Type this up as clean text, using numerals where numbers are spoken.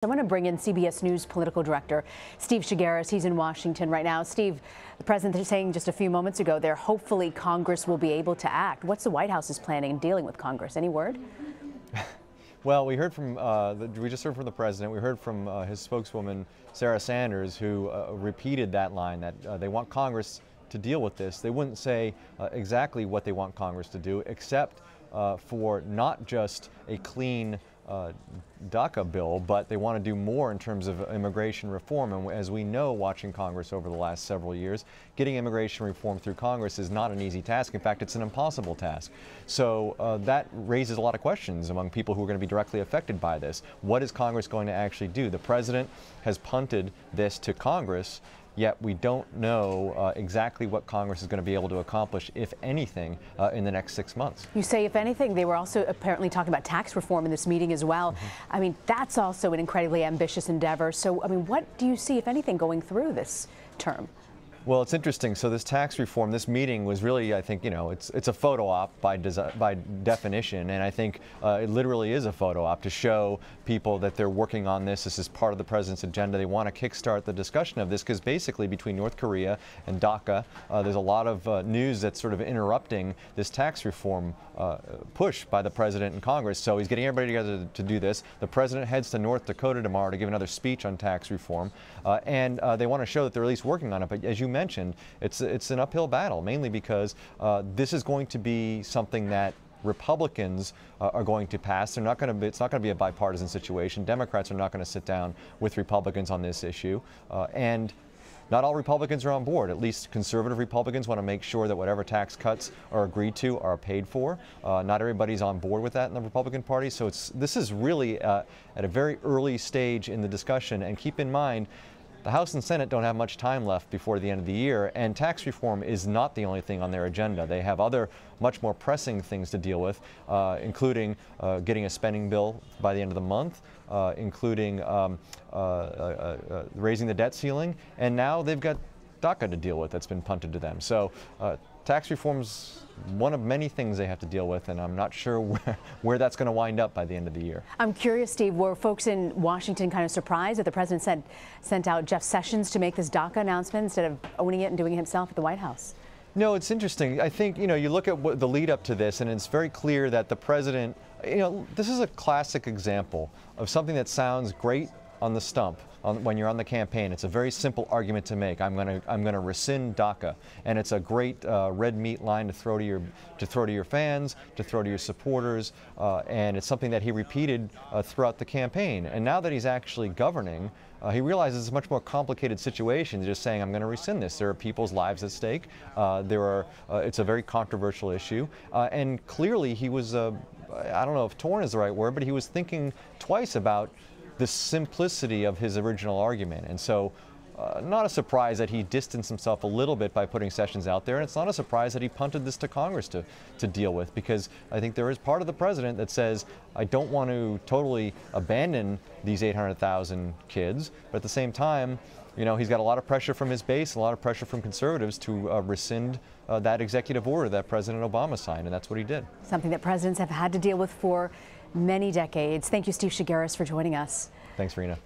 I want to bring in CBS News political director Steve Chaggaris. He's in Washington right now. Steve, the president is saying just a few moments ago there hopefully Congress will be able to act. What's the White House's planning in dealing with Congress? Any word? Well, we heard from we just heard from the president. We heard from his spokeswoman Sarah Sanders, who repeated that line that they want Congress to deal with this. They wouldn't say exactly what they want Congress to do, except for not just a clean DACA bill, but they want to do more in terms of immigration reform. And as we know, watching Congress over the last several years, getting immigration reform through Congress is not an easy task. In fact, it's an impossible task. So that raises a lot of questions among people who are going to be directly affected by this. What is Congress going to actually do? The president has punted this to Congress, yet we don't know exactly what Congress is going to be able to accomplish, if anything, in the next 6 months. You say, if anything. They were also apparently talking about tax reform in this meeting as well. I mean, that's also an incredibly ambitious endeavor. So, I mean, what do you see, if anything, going through this term? Well, it's interesting. So this tax reform, this meeting was really, I think, it's a photo op by definition, and I think it literally is a photo op to show people that they're working on this. This is part of the president's agenda. They want to kickstart the discussion of this because basically between North Korea and DACA, there's a lot of news that's sort of interrupting this tax reform push by the president and Congress. So he's getting everybody together to do this. The president heads to North Dakota tomorrow to give another speech on tax reform, and they want to show that they're at least working on it. But as you mentioned, it's an uphill battle, mainly because this is going to be something that Republicans are going to pass. They're not going to. It's not going to be a bipartisan situation. Democrats are not going to sit down with Republicans on this issue, and not all Republicans are on board. At least conservative Republicans want to make sure that whatever tax cuts are agreed to are paid for. Not everybody's on board with that in the Republican Party. So this is really at a very early stage in the discussion. And keep in mind, the House and Senate don't have much time left before the end of the year, and tax reform is not the only thing on their agenda. They have other much more pressing things to deal with, including getting a spending bill by the end of the month, including raising the debt ceiling, and now they've got DACA to deal with that's been punted to them. So tax reform's one of many things they have to deal with, and I'm not sure where that's going to wind up by the end of the year. I'm curious, Steve, were folks in Washington kind of surprised that the president sent out Jeff Sessions to make this DACA announcement instead of owning it and doing it himself at the White House? No, it's interesting. I think, you look at the lead up to this, and it's very clear that the president, this is a classic example of something that sounds great on the stump. When you're on the campaign, it's a very simple argument to make. I'm going to rescind DACA, and it's a great red meat line to throw to your fans, to throw to your supporters, and it's something that he repeated throughout the campaign. And now that he's actually governing, he realizes it's a much more complicated situation than just saying, I'm going to rescind this. There are people's lives at stake. It's a very controversial issue, and clearly he was, I don't know if torn is the right word, but he was thinking twice about the simplicity of his original argument. And so not a surprise that he distanced himself a little bit by putting Sessions out there, and it's not a surprise that he punted this to Congress to deal with, because I think there is part of the president that says, I don't want to totally abandon these 800,000 kids, but at the same time, he's got a lot of pressure from his base, a lot of pressure from conservatives to rescind that executive order that President Obama signed, and that's what he did. Something that presidents have had to deal with for many decades. Thank you, Steve Chaggaris, for joining us. Thanks, Rena.